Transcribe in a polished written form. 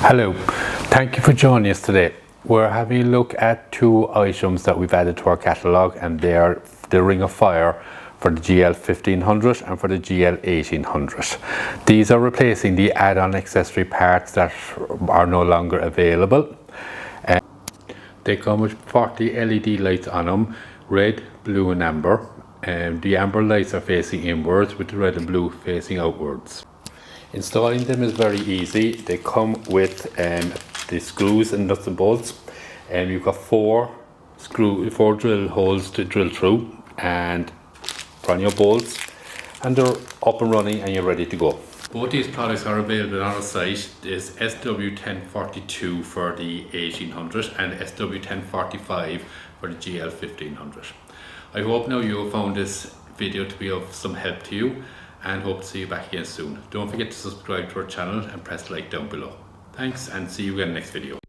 Hello, thank you for joining us today. We're having a look at two items that we've added to our catalogue, and they are the Ring of Fire for the GL1500 and for the GL1800. These are replacing the add-on accessory parts that are no longer available. They come with 40 LED lights on them, red, blue and amber. The amber lights are facing inwards with the red and blue facing outwards. Installing them is very easy. They come with the screws and nuts and bolts, and you've got four drill holes to drill through and run your bolts, and they're up and running and you're ready to go. Both these products are available on our site. There's SW1042 for the 1800 and SW1045 for the GL1500. I hope now you have found this video to be of some help to you, and hope to see you back again soon. Don't forget to subscribe to our channel and press like down below. Thanks, and see you again next video.